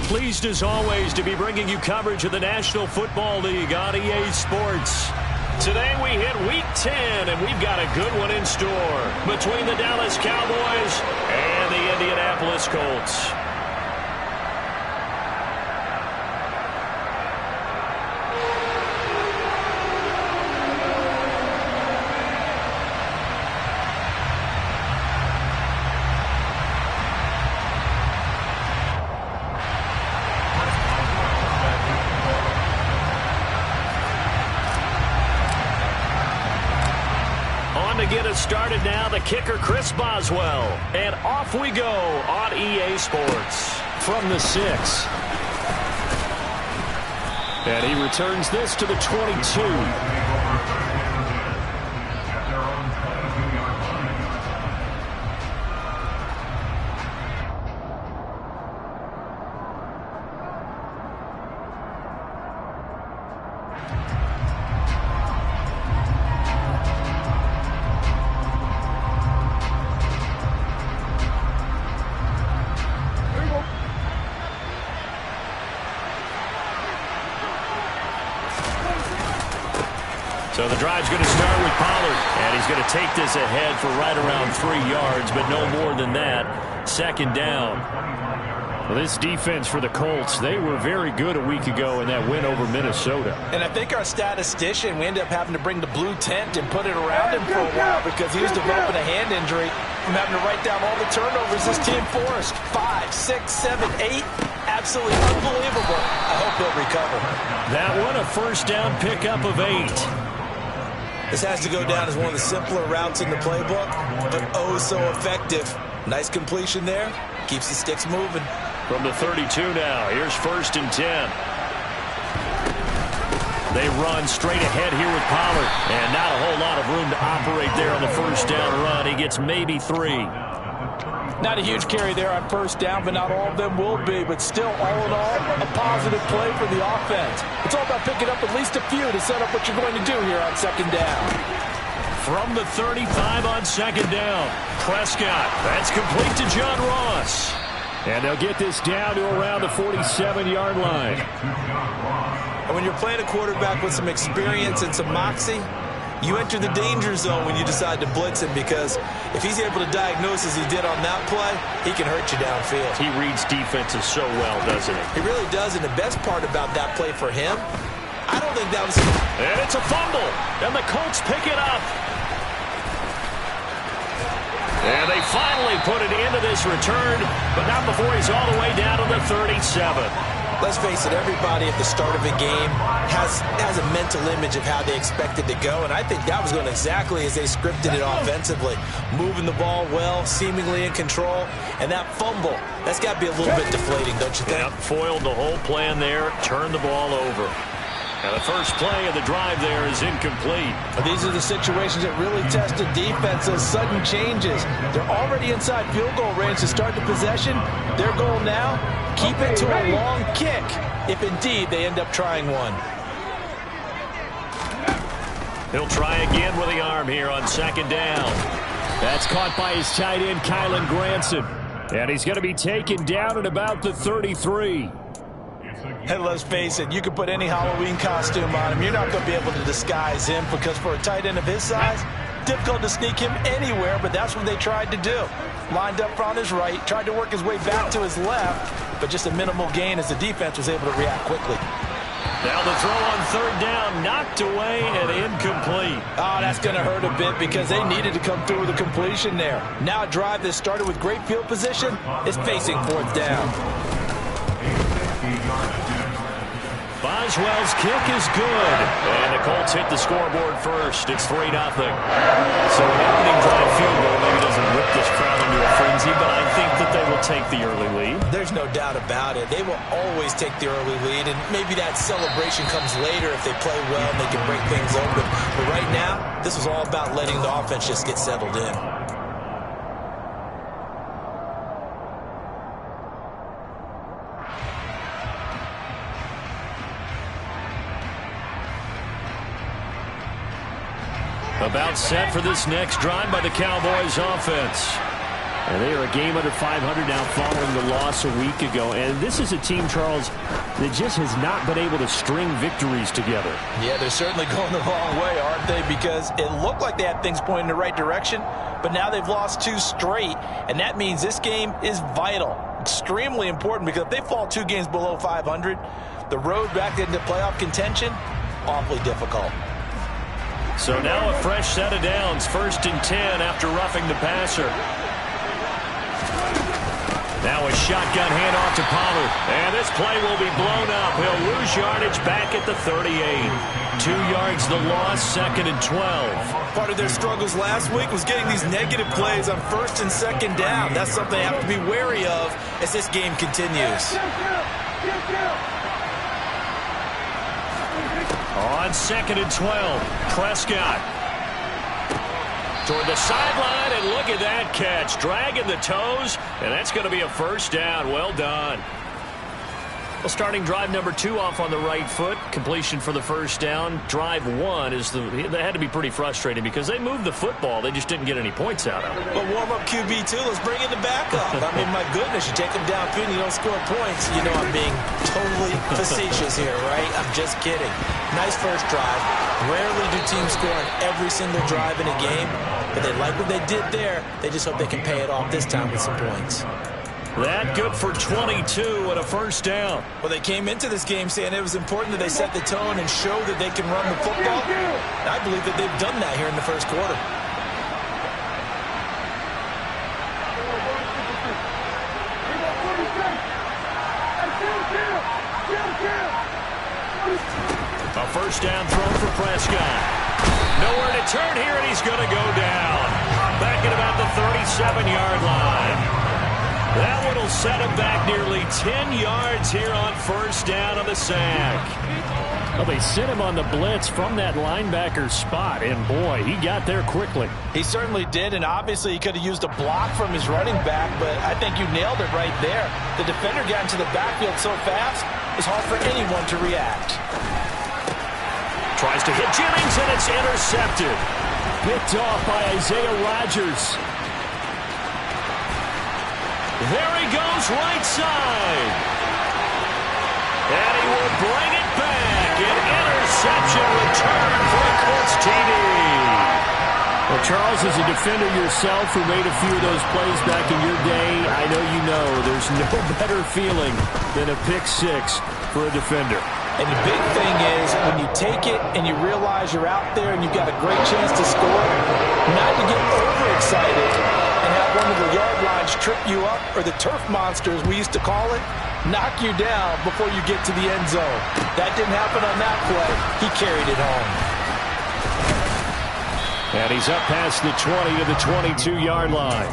Pleased as always to be bringing you coverage of the National Football League on EA Sports. Today we hit Week 10, and we've got a good one in store between the Dallas Cowboys and the Indianapolis Colts. To get us started now, the kicker, Chris Boswell. And off we go on EA Sports. From the 6. And he returns this to the 22. So the drive's going to start with Pollard, and he's going to take this ahead for right around 3 yards, but no more than that. Second down. Well, this defense for the Colts, they were very good a week ago in that win over Minnesota. And I think our statistician, we ended up having to bring the blue tent and put it around him for a while because he was developing a hand injury from having to write down all the turnovers this team forced. 5, 6, 7, 8. Absolutely unbelievable. I hope he'll recover. That one, a first down pickup of 8. This has to go down as one of the simpler routes in the playbook, but oh so effective. Nice completion there. Keeps the sticks moving. From the 32 now, here's 1st and 10. They run straight ahead here with Pollard, and not a whole lot of room to operate there on the first down run. He gets maybe 3. Not a huge carry there on first down, but not all of them will be. But still, all in all, a positive play for the offense. It's all about picking up at least a few to set up what you're going to do here on second down. From the 35 on second down, Prescott. That's complete to John Ross. And they'll get this down to around the 47-yard line. And when you're playing a quarterback with some experience and some moxie, you enter the danger zone when you decide to blitz him, because if he's able to diagnose as he did on that play, he can hurt you downfield. He reads defenses so well, doesn't he? He really does, and the best part about that play for him, I don't think that was... And it's a fumble, and the Colts pick it up. And they finally put it into this return, but not before he's all the way down to the 37. Let's face it, everybody at the start of a game has a mental image of how they expect it to go, and I think that was going exactly as they scripted it offensively. Moving the ball well, seemingly in control, and that fumble, that's got to be a little bit deflating, don't you think? Yep, foiled the whole plan there, turned the ball over. And the first play of the drive there is incomplete. These are the situations that really test a defense, those sudden changes. They're already inside field goal range to start the possession. Their goal now, keep it to a long kick, if indeed they end up trying one. He'll try again with the arm here on second down. That's caught by his tight end, Kylen Granson. And he's going to be taken down at about the 33. And let's face it, you can put any Halloween costume on him. You're not going to be able to disguise him, because for a tight end of his size, difficult to sneak him anywhere, but that's what they tried to do. Lined up on his right, tried to work his way back to his left, but just a minimal gain as the defense was able to react quickly. Now the throw on third down, knocked away and incomplete. Oh, that's going to hurt a bit, because they needed to come through with a completion there. Now a drive that started with great field position is facing fourth down. Boswell's kick is good. And the Colts hit the scoreboard first. It's 3-0. So an opening drive field goal maybe doesn't whip this crowd into a frenzy, but I think that they will take the early lead. There's no doubt about it. They will always take the early lead, and maybe that celebration comes later if they play well and they can break things open. But right now, this is all about letting the offense just get settled in. About set for this next drive by the Cowboys offense. And they are a game under 500 now following the loss a week ago. And this is a team, Charles, that just has not been able to string victories together. Yeah, they're certainly going the wrong way, aren't they? Because it looked like they had things pointing in the right direction, but now they've lost 2 straight. And that means this game is vital, extremely important, because if they fall 2 games below 500, the road back into playoff contention, awfully difficult. So now a fresh set of downs, 1st and 10 after roughing the passer. Now a shotgun handoff to Pollard. And this play will be blown up. He'll lose yardage back at the 38. 2 yards the loss, 2nd and 12. Part of their struggles last week was getting these negative plays on 1st and 2nd down. That's something they have to be wary of as this game continues. On 2nd and 12, Prescott toward the sideline, and look at that catch. Dragging the toes, and that's going to be a 1st down. Well done. Well, starting drive number 2 off on the right foot. Completion for the 1st down. Drive 1 is they had to be pretty frustrating because they moved the football. They just didn't get any points out of it. But warm-up QB, too. Let's bring in the backup. I mean, my goodness, you take them downfield and you don't score points. You know I'm being totally facetious here, right? I'm just kidding. Nice first drive. Rarely do teams score on every single drive in a game, but they like what they did there. They just hope they can pay it off this time with some points. That good for 22 and a 1st down. Well, they came into this game saying it was important that they set the tone and show that they can run the football. And I believe that they've done that here in the 1st quarter. A 1st down throw for Prescott. Nowhere to turn here, and he's going to go down. Back at about the 37-yard line. That one will set him back nearly 10 yards here on 1st down on the sack. Well, they sent him on the blitz from that linebacker spot, and boy, he got there quickly. He certainly did, and obviously he could have used a block from his running back, but I think you nailed it right there. The defender got into the backfield so fast, it's hard for anyone to react. Tries to hit Jennings, and it's intercepted. Picked off by Isaiah Rodgers. There he goes, right side. And he will bring it back. An interception return for a Colts TD. Well, Charles, as a defender yourself who made a few of those plays back in your day, I know you know there's no better feeling than a pick 6 for a defender. And the big thing is when you take it and you realize you're out there and you've got a great chance to score, not to get overexcited and have one of the yard lines trip you up, or the turf monsters we used to call it, knock you down before you get to the end zone. That didn't happen on that play. He carried it home. And he's up past the 20 to the 22-yard line.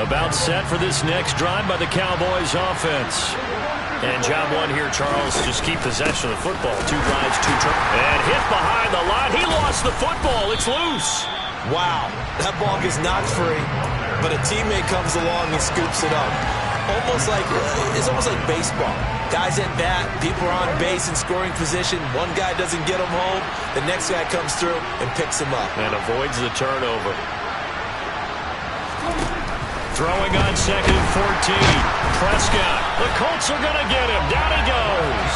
About set for this next drive by the Cowboys offense. And job 1 here, Charles, just keep possession of the football. 2 drives, 2 turns. And hit behind the line. He lost the football. It's loose. Wow, that ball gets knocked free, but a teammate comes along and scoops it up. It's almost like baseball. Guys at bat, people are on base in scoring position. One guy doesn't get him home. The next guy comes through and picks him up. And avoids the turnover. Throwing on 2nd and 14. Prescott. The Colts are going to get him. Down he goes.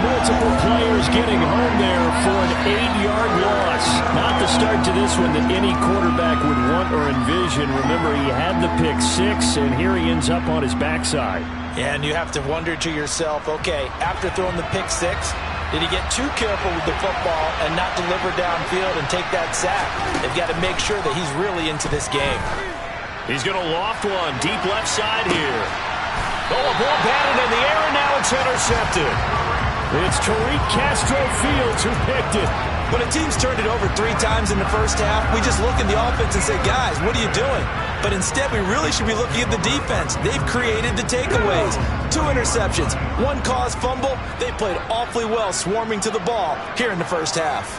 Multiple players getting home there for an 8-yard loss. Not the start to this one that any quarterback would want or envision. Remember, he had the pick 6, and here he ends up on his backside. Yeah, and you have to wonder to yourself, okay, after throwing the pick 6, did he get too careful with the football and not deliver downfield and take that sack? They've got to make sure that he's really into this game. He's going to loft one deep left side here. Oh, a ball batted in the air, and now it's intercepted. It's Tariq Castro-Fields who picked it. When a team's turned it over 3 times in the first half, we just look at the offense and say, guys, what are you doing? But instead, we really should be looking at the defense. They've created the takeaways. 2 interceptions, 1 caused fumble. They played awfully well swarming to the ball here in the first half.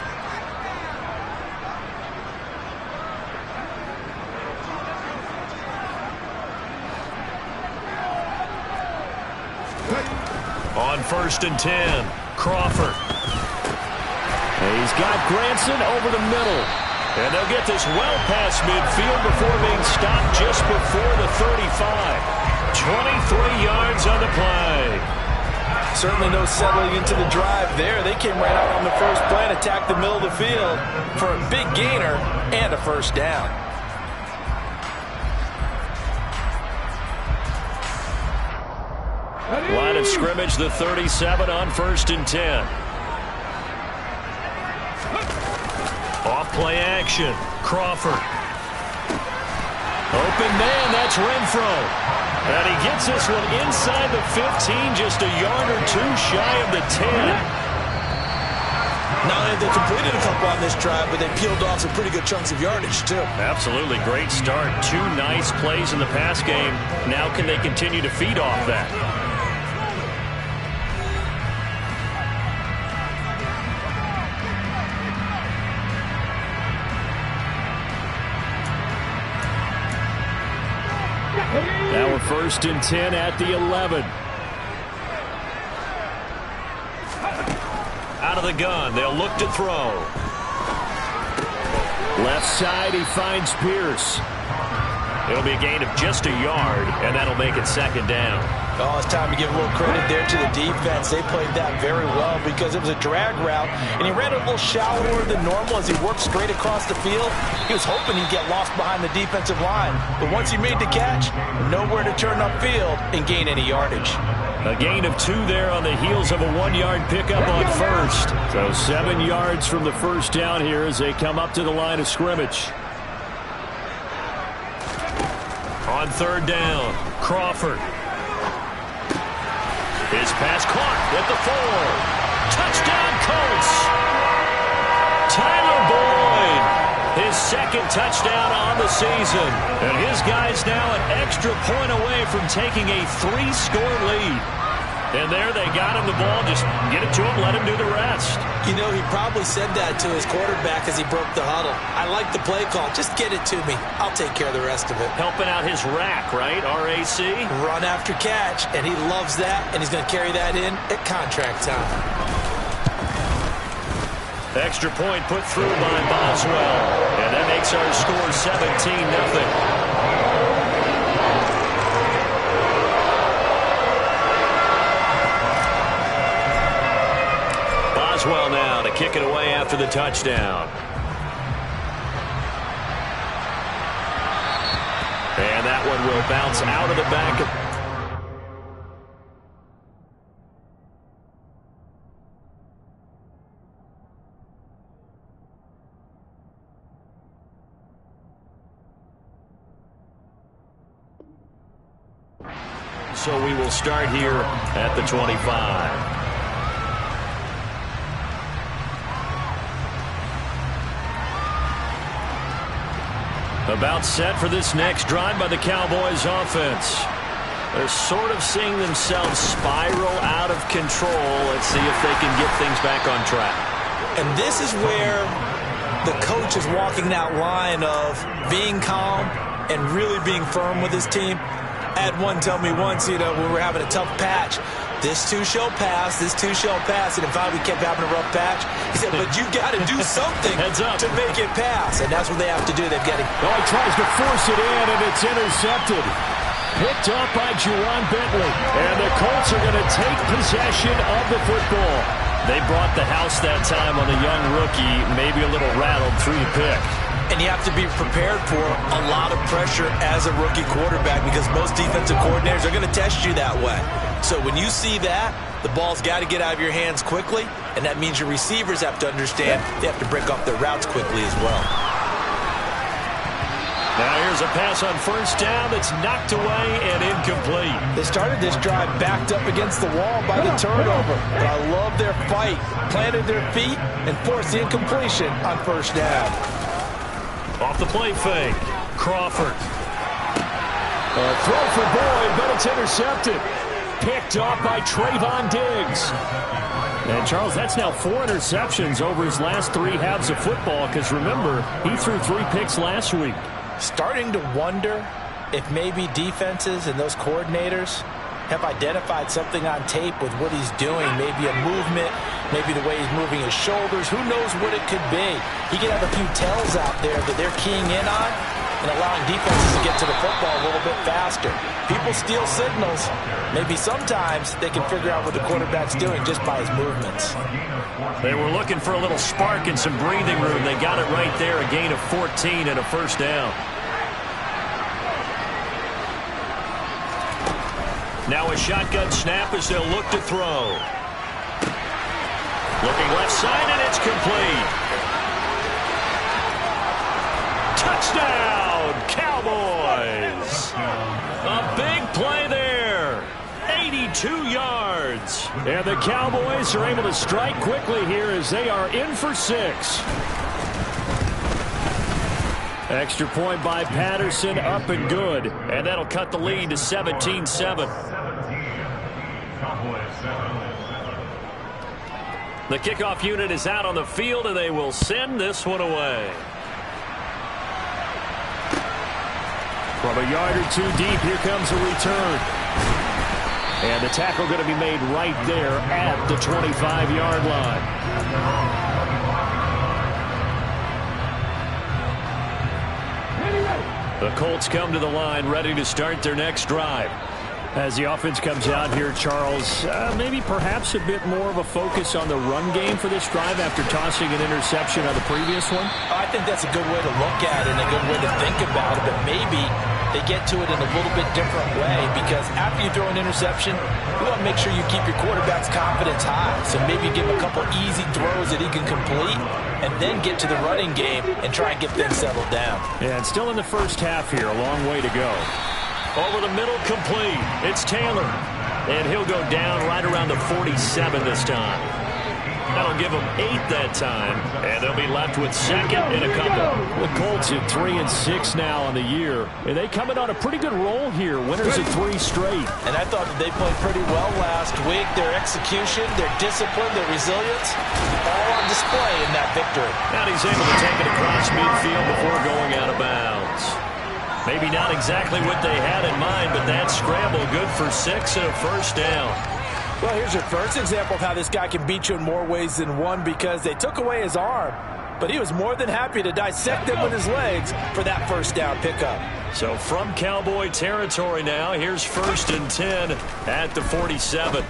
On 1st and 10, Crawford. He's got Granson over the middle. And they'll get this well past midfield before being stopped just before the 35. 23 yards on the play. Certainly no settling into the drive there. They came right out on the first play and attacked the middle of the field for a big gainer and a first down. Line of scrimmage, the 37 on 1st and 10. Off-play action. Crawford. Open man, that's Renfro. And he gets this one inside the 15, just a yard or two shy of the 10. Not only have they completed a couple on this drive, but they peeled off some pretty good chunks of yardage, too. Absolutely. Great start. 2 nice plays in the pass game. Now can they continue to feed off that? Now we're 1st and 10 at the 11. Out of the gun. They'll look to throw. Left side, he finds Pierce. It'll be a gain of just a yard, and that'll make it 2nd down. Oh, it's time to give a little credit there to the defense. They played that very well because it was a drag route, and he ran a little shallower than normal as he worked straight across the field. He was hoping he'd get lost behind the defensive line, but once he made the catch, nowhere to turn upfield and gain any yardage. A gain of 2 there on the heels of a 1-yard pickup on 1st. So 7 yards from the first down here as they come up to the line of scrimmage. On 3rd down, Crawford. His pass caught at the 4. Touchdown, Colts. Tyler Boyd, his 2nd touchdown on the season. And his guys now an extra point away from taking a 3-score lead. And there they got him the ball. Just get it to him, let him do the rest. You know, he probably said that to his quarterback as he broke the huddle. I like the play call. Just get it to me. I'll take care of the rest of it. Helping out his rack, right? R-A-C? Run after catch, and he loves that, and he's going to carry that in at contract time. Extra point put through by Boswell. And that makes our score 17-0. Boswell now to kick it away after the touchdown. And that one will bounce out of the back of... So we will start here at the 25. About set for this next drive by the Cowboys offense. They're sort of seeing themselves spiral out of control. Let's see if they can get things back on track. And this is where the coach is walking that line of being calm and really being firm with his team. I had one tell me once, when we were having a tough patch, this too shall pass, this too shall pass. And if we kept having a rough patch, he said, but you got to do something to make it pass. And that's what they have to do. They've got to... Oh, he tries to force it in, and it's intercepted. Picked up by Juwan Bentley. And the Colts are going to take possession of the football. They brought the house that time on a young rookie, maybe a little rattled through the pick. And you have to be prepared for a lot of pressure as a rookie quarterback because most defensive coordinators are going to test you that way. So when you see that, the ball's got to get out of your hands quickly, and that means your receivers have to understand they have to break off their routes quickly as well. Now here's a pass on 1st down that's knocked away and incomplete. They started this drive backed up against the wall by the turnover, but I love their fight, planted their feet, and forced the incompletion on 1st down. Off the play fake, Crawford. Throw for Boyd, but it's intercepted. Picked off by Trayvon Diggs. And, Charles, that's now 4 interceptions over his last 3 halves of football because, remember, he threw 3 picks last week. Starting to wonder if maybe defenses and those coordinators have identified something on tape with what he's doing. Maybe a movement, maybe the way he's moving his shoulders. Who knows what it could be? He could have a few tells out there that they're keying in on and allowing defenses to get to the football a little bit faster. People steal signals. Maybe sometimes they can figure out what the quarterback's doing just by his movements. They were looking for a little spark and some breathing room. They got it right there, a gain of 14 and a first down. Now a shotgun snap as they'll look to throw. Looking left side, and it's complete. Touchdown, Cowboys! A big play there. 82 yards. And the Cowboys are able to strike quickly here as they are in for 6. Extra point by Patterson, up and good. And that'll cut the lead to 17-7. The kickoff unit is out on the field, and they will send this one away. From a yard or two deep, here comes a return. And the tackle going to be made right there at the 25-yard line. The Colts come to the line, ready to start their next drive. As the offense comes out here, Charles, maybe perhaps a bit more of a focus on the run game for this drive after tossing an interception on the previous one? I think that's a good way to look at it and a good way to think about it, but maybe they get to it in a little bit different way, because after you throw an interception, you want to make sure you keep your quarterback's confidence high. So maybe give him a couple easy throws that he can complete and then get to the running game and try and get things settled down. Yeah, and still in the first half here, a long way to go. Over the middle, complete. It's Taylor. And he'll go down right around the 47 this time. That'll give them 8 that time. And they'll be left with second and a couple. The Colts at 3-6 now on the year. And they coming on a pretty good roll here. Winners of 3 straight. And I thought that they played pretty well last week. Their execution, their discipline, their resilience, all on display in that victory. And he's able to take it across midfield before going out of bounds. Maybe not exactly what they had in mind, but that scramble good for 6 and a first down. Well, here's your first example of how this guy can beat you in more ways than one, because they took away his arm, but he was more than happy to dissect him with his legs for that first down pickup. So from Cowboy territory now, here's 1st and 10 at the 47.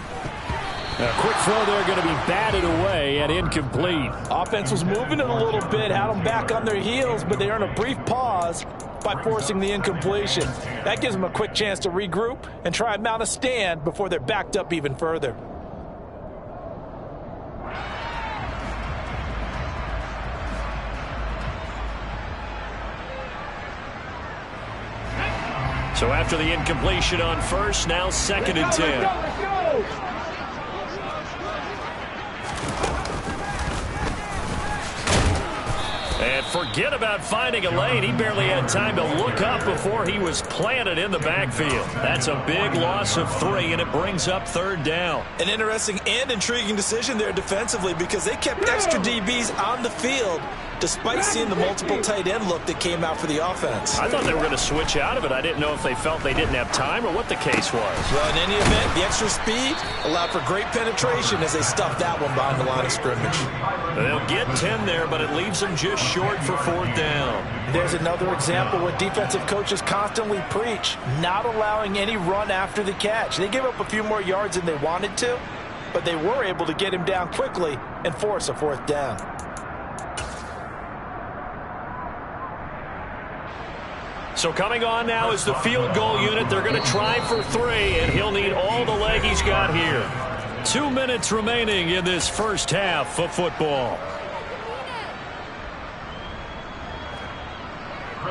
A quick throw there going to be batted away and incomplete. Offense was moving it a little bit, had them back on their heels, but they earned a brief pause by forcing the incompletion. That gives them a quick chance to regroup and try and mount a stand before they're backed up even further. So after the incompletion on first, now 2nd and 10. And forget about finding a lane. He barely had time to look up before he was planted in the backfield. That's a big loss of 3, and it brings up 3rd down. An interesting and intriguing decision there defensively, because they kept extra DBs on the field despite seeing the multiple tight end look that came out for the offense. I thought they were going to switch out of it. I didn't know if they felt they didn't have time or what the case was. Well, in any event, the extra speed allowed for great penetration as they stuffed that one behind the line of scrimmage. They'll get 10 there, but it leaves them just short for 4th down. There's another example where defensive coaches constantly preach, not allowing any run after the catch. They gave up a few more yards than they wanted to, but they were able to get him down quickly and force a 4th down. So coming on now is the field goal unit. They're going to try for 3, and he'll need all the leg he's got here. 2 minutes remaining in this first half of football.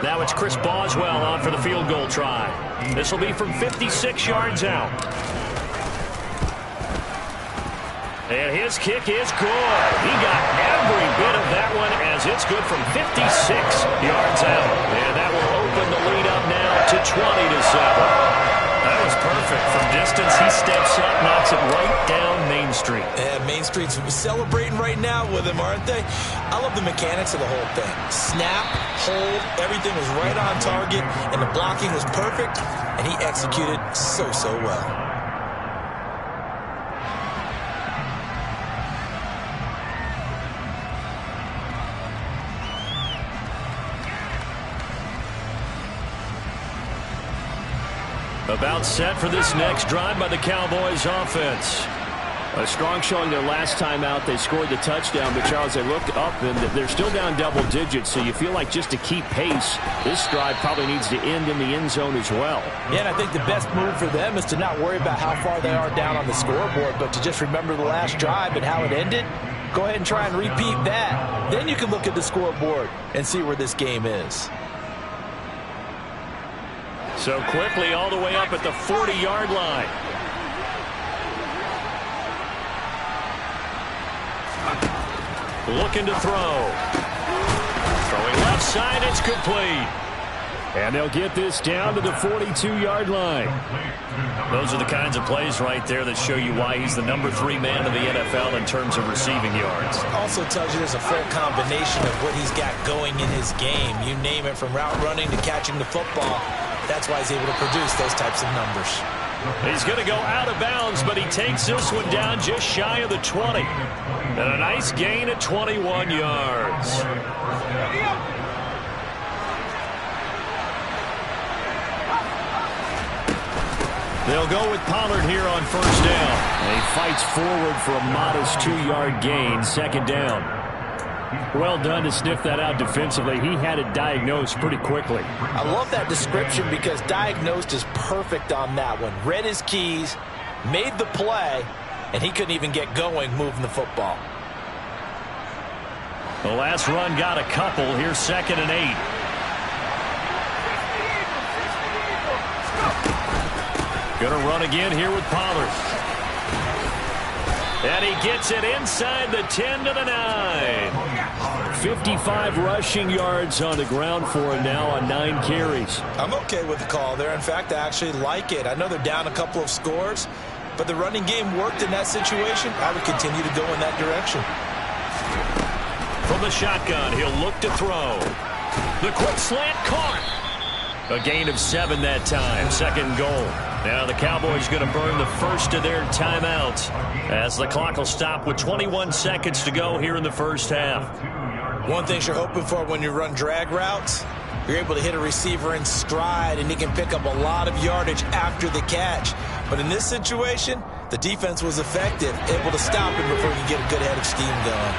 Now it's Chris Boswell on for the field goal try. This will be from 56 yards out. And his kick is good. He got every bit of that one as it's good from 56 yards out. And that will open the lead up now to 20-7. That was perfect. From distance, he steps up, knocks it right down Main Street. And Main Street's celebrating right now with him, aren't they? I love the mechanics of the whole thing. Snap, hold, everything was right on target, and the blocking was perfect, and he executed so well. About set for this next drive by the Cowboys offense. A strong showing their last time out. They scored the touchdown, but Charles, they looked up and they're still down double digits, so you feel like just to keep pace, this drive probably needs to end in the end zone as well. Yeah, and I think the best move for them is to not worry about how far they are down on the scoreboard, but to just remember the last drive and how it ended. Go ahead and try and repeat that. Then you can look at the scoreboard and see where this game is. So quickly all the way up at the 40-yard line. Looking to throw. Throwing left side, it's complete. And they'll get this down to the 42-yard line. Those are the kinds of plays right there that show you why he's the #3 man in the NFL in terms of receiving yards. Also tells you there's a full combination of what he's got going in his game. You name it, from route running to catching the football. That's why he's able to produce those types of numbers. He's going to go out of bounds, but he takes this one down just shy of the 20. And a nice gain at 21 yards. They'll go with Pollard here on first down. And he fights forward for a modest 2-yard gain, second down. Well done to sniff that out defensively. He had it diagnosed pretty quickly. I love that description because diagnosed is perfect on that one. Read his keys, made the play, and he couldn't even get going moving the football. The last run got a couple. Here's 2nd and 8. Gonna run again here with Pollard. And he gets it inside the 10 to the 9. 55 rushing yards on the ground for him now on 9 carries. I'm okay with the call there. In fact, I actually like it. I know they're down a couple of scores, but the running game worked in that situation. I would continue to go in that direction. From the shotgun, he'll look to throw. The quick slant caught. A gain of 7 that time. 2nd goal. Now the Cowboys going to burn the first of their timeouts as the clock will stop with 21 seconds to go here in the first half. One thing you're hoping for when you run drag routes, you're able to hit a receiver in stride and he can pick up a lot of yardage after the catch. But in this situation, the defense was effective, able to stop him before he can get a good head of steam going.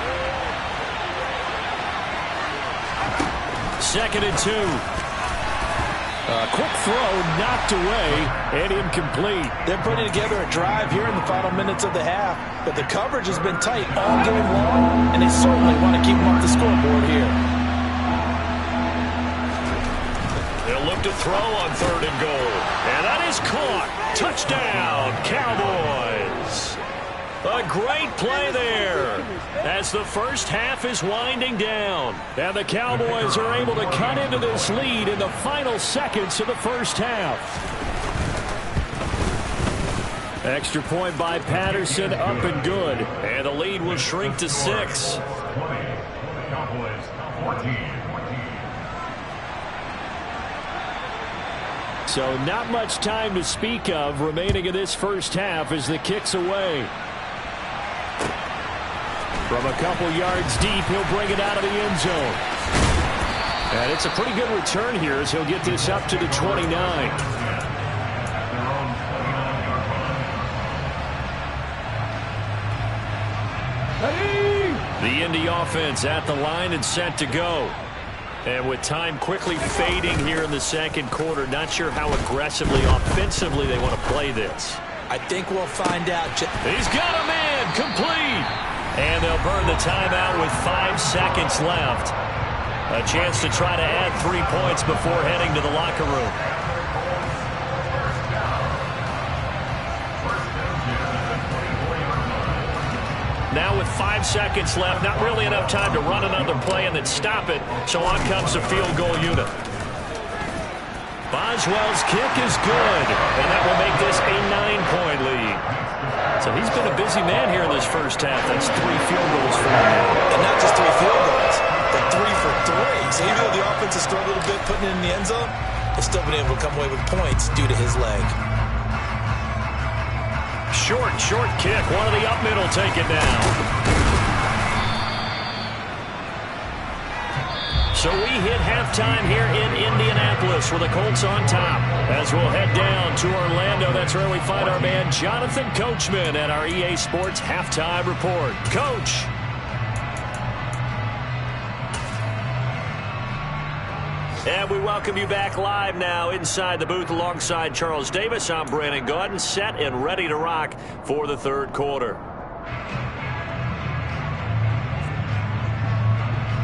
2nd and 2. A quick throw knocked away and incomplete. They're putting together a drive here in the final minutes of the half, but the coverage has been tight all game long, and they certainly want to keep them off the scoreboard here. They'll look to throw on 3rd and goal. And that is caught. Touchdown, Cowboys. A great play there as the first half is winding down. And the Cowboys are able to cut into this lead in the final seconds of the first half. Extra point by Patterson, up and good. And the lead will shrink to 6. So not much time to speak of remaining in this first half as the kick's away. From a couple yards deep, he'll bring it out of the end zone. And it's a pretty good return here as he'll get this up to the 29. The Indy offense at the line and set to go. And with time quickly fading here in the second quarter, not sure how aggressively, offensively they want to play this. I think we'll find out. He's got a man, complete. And they'll burn the timeout with 5 seconds left. A chance to try to add 3 points before heading to the locker room. Now with 5 seconds left, not really enough time to run another play and then stop it. So on comes the field goal unit. Boswell's kick is good, and that will make this a 9-point lead. So he's been a busy man here in this first half. That's 3 field goals for him. And not just 3 field goals, but 3 for 3. So even though the offense has struggled a bit putting it in the end zone, they've still been able to come away with points due to his leg. Short kick. One of the up middle taken down. So we hit halftime here in Indianapolis with the Colts on top. As we'll head down to Orlando, that's where we find our man Jonathan Coachman at our EA Sports Halftime Report. Coach. And we welcome you back live now inside the booth alongside Charles Davis. I'm Brandon Gaudin, set and ready to rock for the third quarter.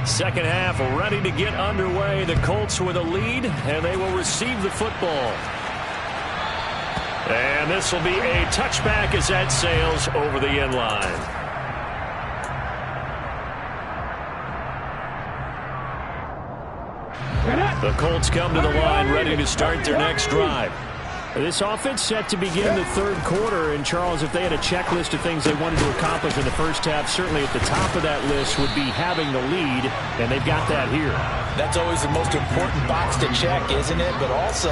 Second half ready to get underway. The Colts with a lead, and they will receive the football. And this will be a touchback as that sails over the end line. The Colts come to the line ready to start their next drive. This offense set to begin the third quarter, and Charles, if they had a checklist of things they wanted to accomplish in the first half, certainly at the top of that list would be having the lead, and they've got that here. That's always the most important box to check, isn't it? But also,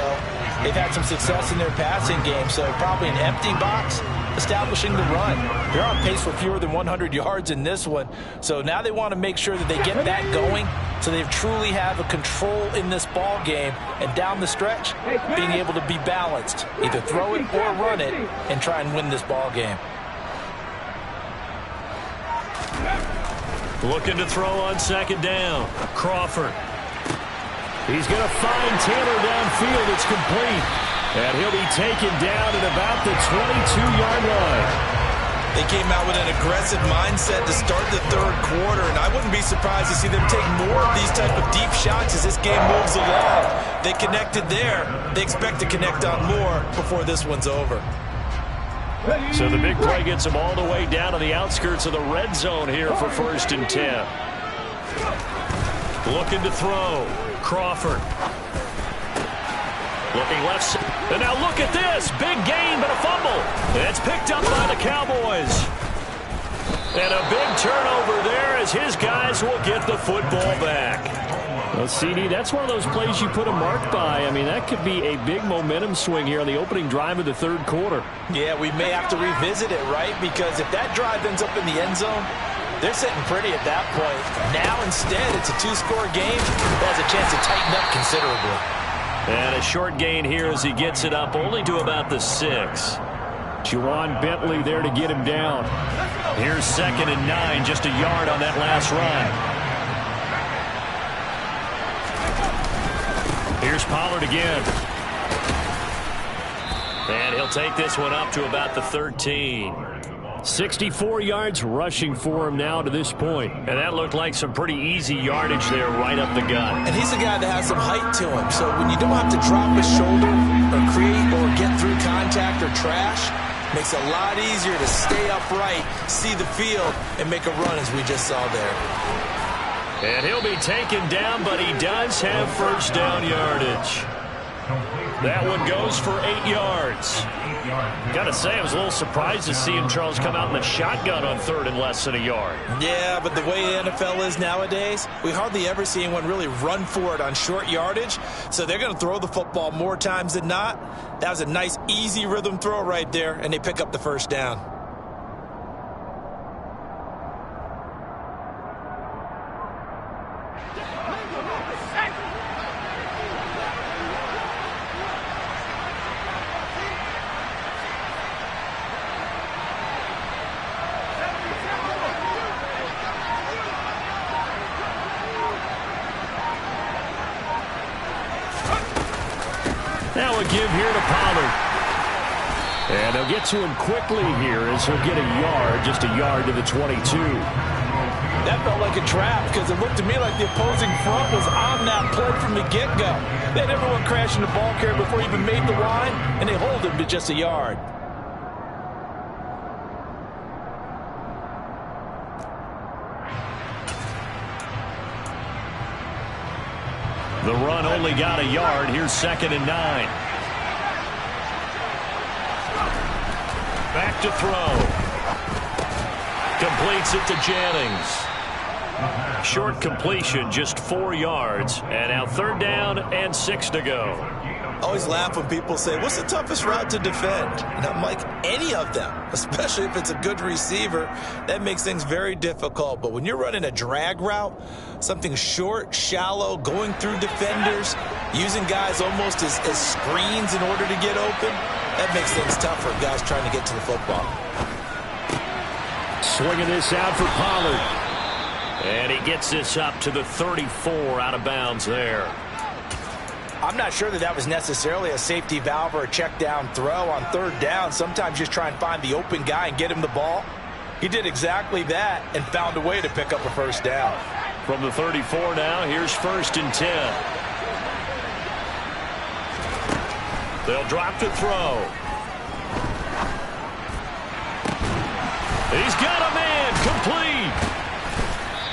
they've had some success in their passing game, so probably an empty box establishing the run. They're on pace for fewer than 100 yards in this one, so now they want to make sure that they get that going so they truly have a control in this ball game, and down the stretch, being able to be balanced. Either throw it or run it and try and win this ball game. Looking to throw on second down. Crawford. He's going to find Taylor downfield. It's complete. And he'll be taken down at about the 22-yard line. They came out with an aggressive mindset to start the third quarter, and I wouldn't be surprised to see them take more of these type of deep shots as this game moves along. They connected there. They expect to connect on more before this one's over. So the big play gets them all the way down to the outskirts of the red zone here for 1st and 10. Looking to throw. Crawford. Looking left. And now look at this. Big gain, but a fumble. It's picked up by the Cowboys. And a big turnover there as his guys will get the football back. Well, CD, that's one of those plays you put a mark by. I mean, that could be a big momentum swing here on the opening drive of the third quarter. Yeah, we may have to revisit it, right? Because if that drive ends up in the end zone, they're sitting pretty at that point. Now, instead, it's a two-score game that has a chance to tighten up considerably. And a short gain here as he gets it up only to about the 6. Juwan Bentley there to get him down. Here's 2nd and 9, just a yard on that last run. Here's Pollard again. And he'll take this one up to about the 13. 64 yards rushing for him now to this point. And that looked like some pretty easy yardage there right up the gut. And he's a guy that has some height to him. So when you don't have to drop his shoulder or create or get through contact or trash, makes it a lot easier to stay upright, see the field, and make a run as we just saw there. And he'll be taken down, but he does have first down yardage. That one goes for 8 yards. Gotta say, I was a little surprised to see him, Charles, come out in the shotgun on 3rd and less than a yard. Yeah, but the way the NFL is nowadays, we hardly ever see anyone really run for it on short yardage. So they're going to throw the football more times than not. That was a nice, easy rhythm throw right there, and they pick up the first down. Now a give here to Pollard. And they'll get to him quickly here as he'll get a yard, just a yard to the 22. That felt like a trap because it looked to me like the opposing front was on that play from the get-go. They had everyone crashing the ball carrier before he even made the line, and they hold him to just a yard. The run only got a yard. Here's 2nd and 9. Back to throw. Completes it to Jennings. Short completion, just 4 yards. And now 3rd down and 6 to go. I always laugh when people say, what's the toughest route to defend? And I'm like, any of them, especially if it's a good receiver. That makes things very difficult. But when you're running a drag route, something short, shallow, going through defenders, using guys almost as screens in order to get open, that makes things tough for guys trying to get to the football. Swinging this out for Pollard. And he gets this up to the 34 out of bounds there. I'm not sure that was necessarily a safety valve or a check down throw on third down. Sometimes just try and find the open guy and get him the ball. He did exactly that and found a way to pick up a first down. From the 34 now, here's 1st and 10. They'll drop to throw. He's got a man, complete.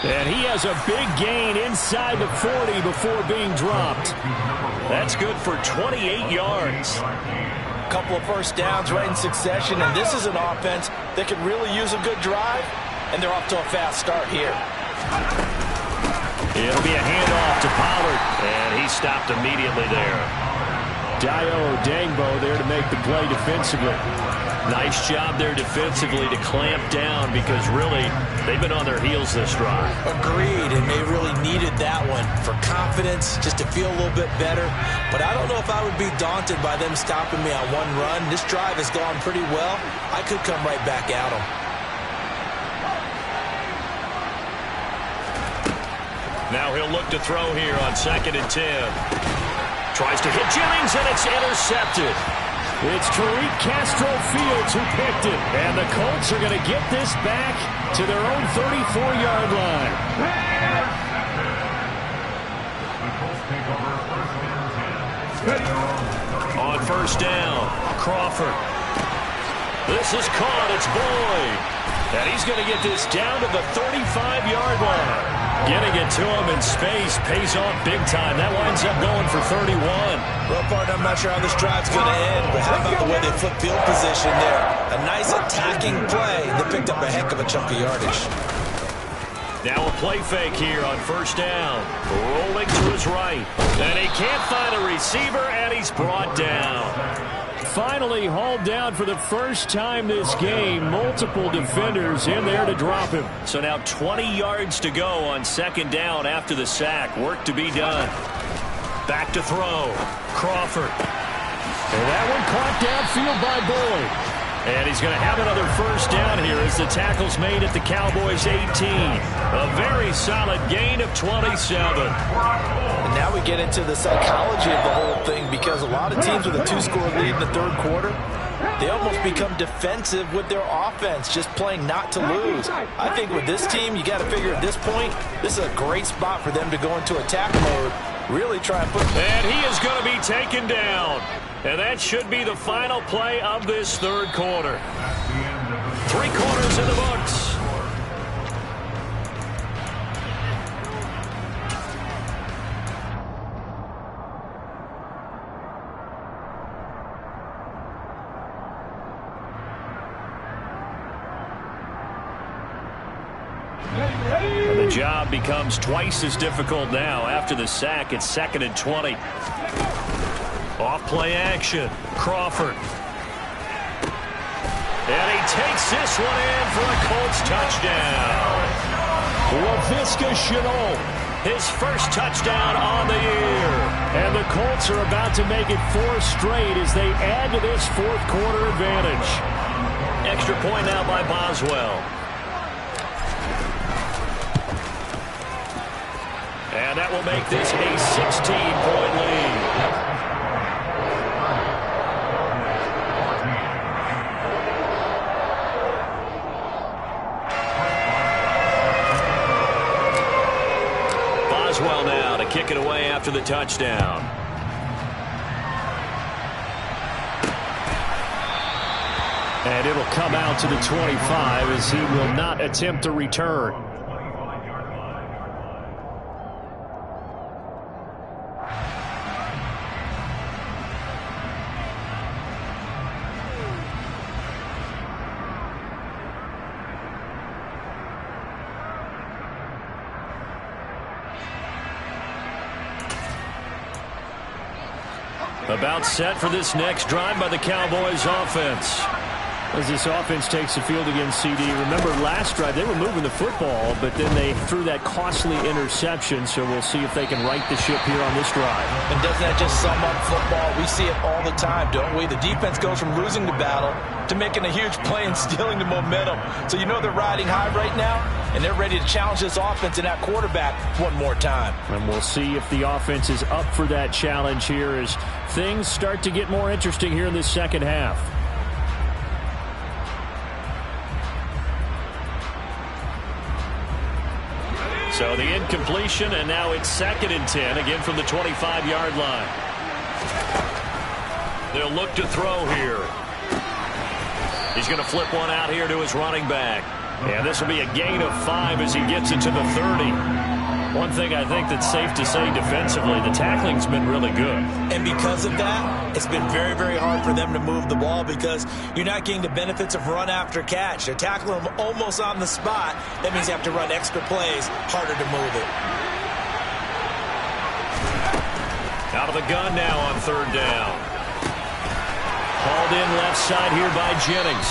And he has a big gain inside the 40 before being dropped. That's good for 28 yards. A couple of first downs right in succession, and this is an offense that could really use a good drive, and they're off to a fast start here. It'll be a handoff to Pollard, and he stopped immediately there. Dio Dangbo there to make the play defensively. Nice job there defensively to clamp down because really they've been on their heels this drive. Agreed, and they really needed that one for confidence, just to feel a little bit better. But I don't know if I would be daunted by them stopping me on one run. This drive has gone pretty well. I could come right back at them. Now he'll look to throw here on 2nd and 10. Tries to hit Jennings, and it's intercepted. It's Tariq Castro Fields who picked it. And the Colts are going to get this back to their own 34-yard line. On 1st down, Crawford. This is caught. It's Boyd. And he's going to get this down to the 35-yard line. Getting it to him in space pays off big time. That winds up going for 31. Well, partner, I'm not sure how this drive's going to end, but how about the way they flip field position there? A nice attacking play. They picked up a heck of a chunk of yardage. Now a play fake here on 1st down. Rolling to his right. And he can't find a receiver, and he's brought down. Finally hauled down for the first time this game. Multiple defenders in there to drop him. So now 20 yards to go on 2nd down after the sack. Work to be done. Back to throw. Crawford. And that one caught downfield by Boyd. And he's going to have another first down here as the tackle's made at the Cowboys' 18. A very solid gain of 27. And now we get into the psychology of the whole thing, because a lot of teams with a 2-score lead in the 3rd quarter, they almost become defensive with their offense, just playing not to lose. I think with this team, you got to figure at this point, this is a great spot for them to go into attack mode, really try and put... And he is going to be taken down. And that should be the final play of this 3rd quarter. 3 quarters in the books. And the job becomes twice as difficult now after the sack. It's 2nd and 20. Off play action. Crawford. And he takes this one in for a Colts touchdown. LaVisca Chenault, his first touchdown on the year. And the Colts are about to make it 4 straight as they add to this 4th quarter advantage. Extra point now by Boswell. And that will make this a 16-point lead. Boswell now to kick it away after the touchdown. And it'll come out to the 25 as he will not attempt to return. About set for this next drive by the Cowboys offense. As this offense takes the field against CD, remember last drive they were moving the football, but then they threw that costly interception, so we'll see if they can right the ship here on this drive. And doesn't that just sum up football? We see it all the time, don't we? The defense goes from losing the battle to making a huge play and stealing the momentum. So you know they're riding high right now, and they're ready to challenge this offense and that quarterback one more time. And we'll see if the offense is up for that challenge here as things start to get more interesting here in this second half. So the incompletion, and now it's 2nd and 10, again from the 25-yard line. They'll look to throw here. He's going to flip one out here to his running back. And this will be a gain of 5 as he gets it to the 30. One thing I think that's safe to say defensively, the tackling's been really good. And because of that, it's been very, very hard for them to move the ball because you're not getting the benefits of run after catch. They're tackling them almost on the spot. That means you have to run extra plays, harder to move it. Out of the gun now on 3rd down. Hauled in left side here by Jennings.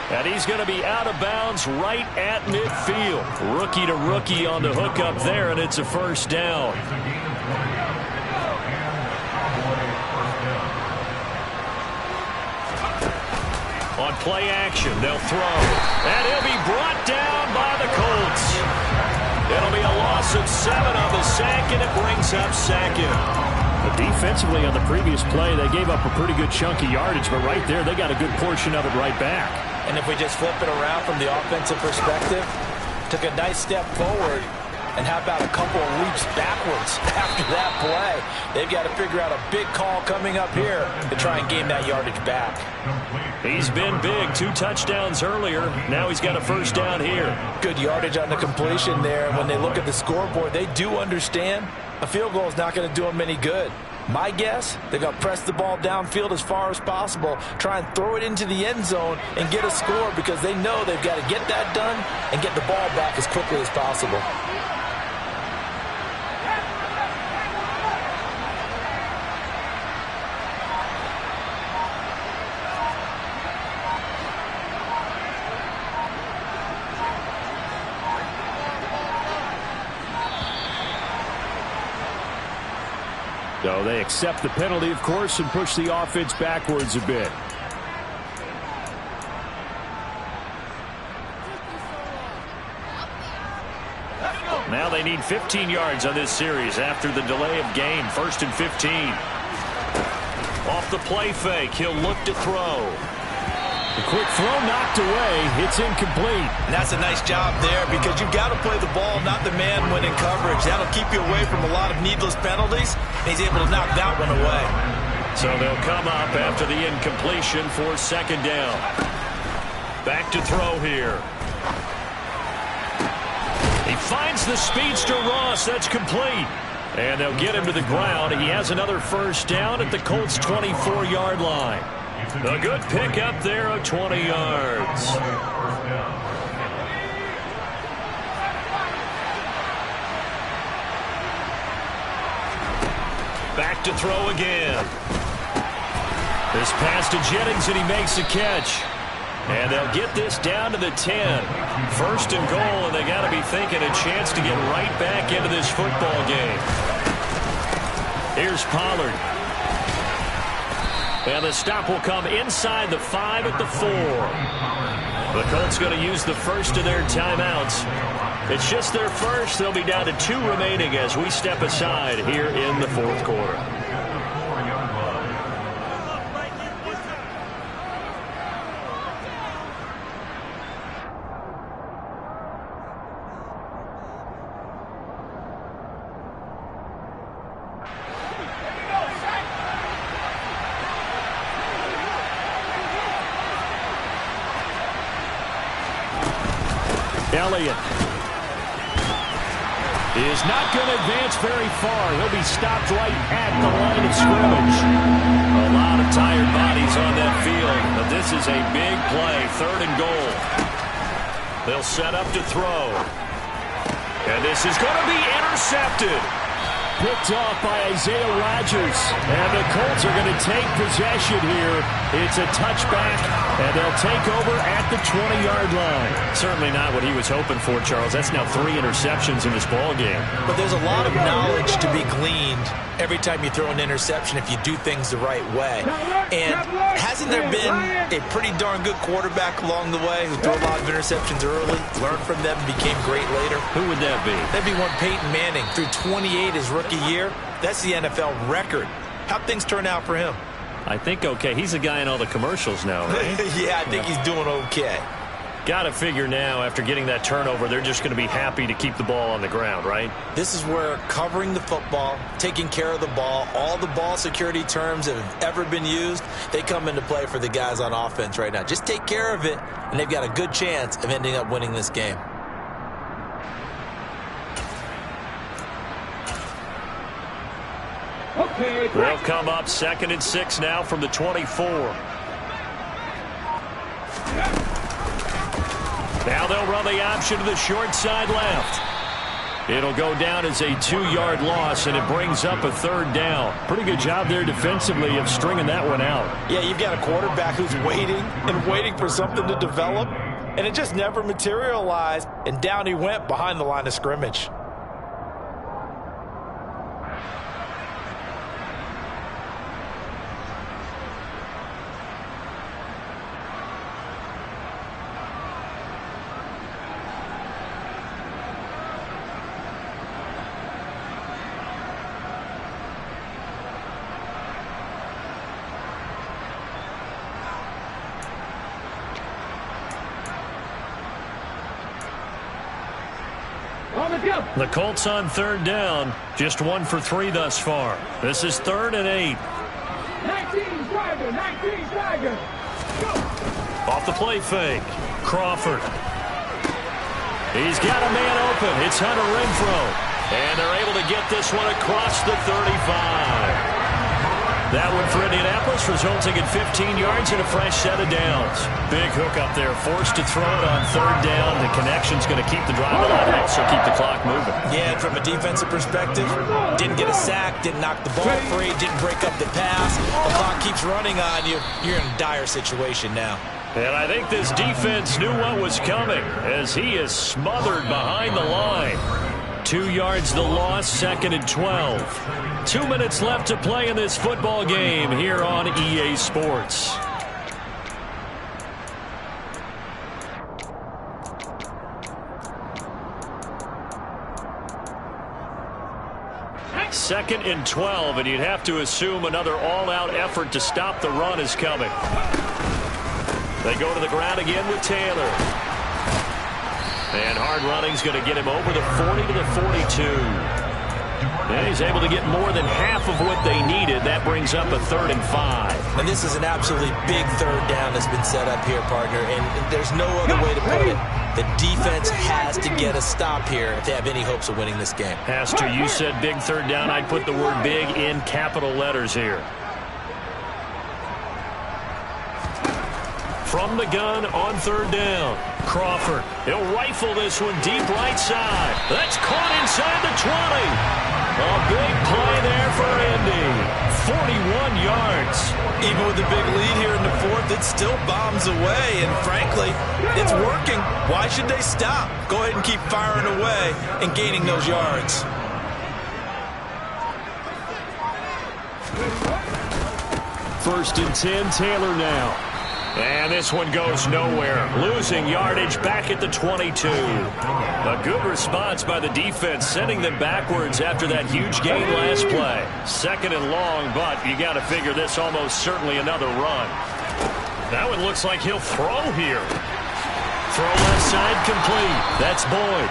And he's going to be out of bounds right at midfield. Rookie to rookie on the hook up there, and it's a 1st down. On play action, they'll throw. And he'll be brought down by the Colts. It'll be a loss of 7 on the sack, and it brings up 2nd. But defensively on the previous play, they gave up a pretty good chunk of yardage, but right there, they got a good portion of it right back. And if we just flip it around from the offensive perspective, took a nice step forward, and how about a couple of leaps backwards after that play? They've got to figure out a big call coming up here to try and gain that yardage back. He's been big. 2 touchdowns earlier. Now he's got a 1st down here. Good yardage on the completion there. When they look at the scoreboard, they do understand a field goal is not going to do them any good. My guess, they're going to press the ball downfield as far as possible, try and throw it into the end zone and get a score because they know they've got to get that done and get the ball back as quickly as possible. So they accept the penalty, of course, and push the offense backwards a bit. Now they need 15 yards on this series after the delay of game. 1st and 15. Off the play fake, he'll look to throw. The quick throw knocked away. It's incomplete. And that's a nice job there because you've got to play the ball, not the man when in coverage. That'll keep you away from a lot of needless penalties. And he's able to knock that one away. So they'll come up after the incompletion for 2nd down. Back to throw here. He finds the speedster Ross. That's complete. And they'll get him to the ground. He has another 1st down at the Colts' 24-yard line. A good pick up there of 20 yards. Back to throw again. This pass to Jennings, and he makes the catch. And they'll get this down to the 10. 1st and goal, and they got to be thinking a chance to get right back into this football game. Here's Pollard. And the stop will come inside the 5 at the 4. The Colts going to use the first of their timeouts. It's just their first. They'll be down to 2 remaining as we step aside here in the 4th quarter. Elliott is not going to advance very far. He'll be stopped right at the line of scrimmage. A lot of tired bodies on that field, but this is a big play. 3rd and goal. They'll set up to throw. And this is going to be intercepted. picked off by Isaiah Rodgers. And the Colts are going to take possession here. It's a touchback, and they'll take over at the 20-yard line. Certainly not what he was hoping for, Charles. That's now 3 interceptions in this ball game. But there's a lot of knowledge to be gleaned every time you throw an interception if you do things the right way. And hasn't there been a pretty darn good quarterback along the way who threw a lot of interceptions early, learned from them, and became great later? Who would that be? That'd be one Peyton Manning. Threw 28 his rookie year. That's the NFL record. How'd things turn out for him? I think okay. He's a guy in all the commercials now, right? Yeah, I think he's doing okay. Got to figure now, after getting that turnover, they're just going to be happy to keep the ball on the ground, right? This is where covering the football, taking care of the ball, all the ball security terms that have ever been used, they come into play for the guys on offense right now. Just take care of it, and they've got a good chance of ending up winning this game. They'll come up 2nd and 6 now from the 24. Now they'll run the option to the short side left. It'll go down as a 2-yard loss, and it brings up a 3rd down. Pretty good job there defensively of stringing that one out. Yeah, you've got a quarterback who's waiting and waiting for something to develop, and it just never materialized, and down he went behind the line of scrimmage. The Colts on 3rd down, just 1 for 3 thus far. This is 3rd and 8. 19 Tiger. Off the play fake, Crawford. He's got a man open. It's Hunter Renfrow. And they're able to get this one across the 35. That one for Indianapolis, resulting in 15 yards and a fresh set of downs. Big hook up there, forced to throw it on 3rd down. The connection's going to keep the drive alive and also keep the clock moving. Yeah, and from a defensive perspective, didn't get a sack, didn't knock the ball free, didn't break up the pass. The clock keeps running on you. You're in a dire situation now. And I think this defense knew what was coming as he is smothered behind the line. 2 yards the loss, 2nd and 12. 2 minutes left to play in this football game here on EA Sports. Second and 12, and you'd have to assume another all-out effort to stop the run is coming. They go to the ground again with Taylor. And hard running's going to get him over the 40 to the 42. And he's able to get more than half of what they needed. That brings up a 3rd and 5. And this is an absolutely big 3rd down that's been set up here, partner. And there's no other way to put it. The defense has to get a stop here if they have any hopes of winning this game. Has to. You said big 3rd down. I'd put the word big in capital letters here. From the gun on 3rd down. Crawford. He'll rifle this one deep right side. That's caught inside the 20. A big play there for Indy. 41 yards. Even with the big lead here in the 4th, it still bombs away. And frankly, it's working. Why should they stop? Go ahead and keep firing away and gaining those yards. First and 10, Taylor now. And this one goes nowhere. Losing yardage back at the 22. A good response by the defense, sending them backwards after that huge gain last play. 2nd and long, but you got to figure this almost certainly another run. That one looks like he'll throw here. Throw left side complete. That's Boyd.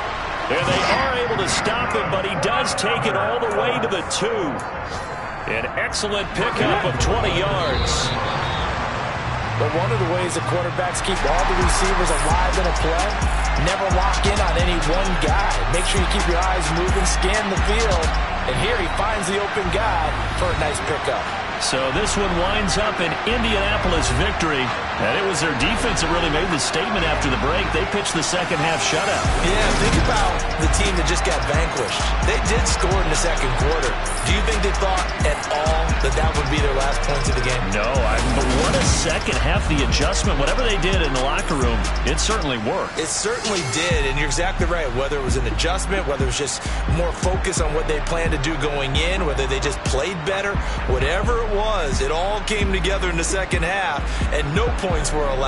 And they are able to stop him, but he does take it all the way to the 2. An excellent pickup of 20 yards. But one of the ways that quarterbacks keep all the receivers alive in a play, never lock in on any one guy. Make sure you keep your eyes moving, scan the field, and here he finds the open guy for a nice pickup. So this one winds up an Indianapolis victory, and it was their defense that really made the statement after the break. They pitched the second half shutout. Yeah, think about the team that just got vanquished. They did score in the second quarter. Do you think they thought at all that would be their last points of the game? No, but what a second half, the adjustment, whatever they did in the locker room, it certainly worked. It certainly did, and you're exactly right. Whether it was an adjustment, whether it was just more focus on what they planned to do going in, whether they just played better, whatever it was, it all came together in the second half, and no points were allowed.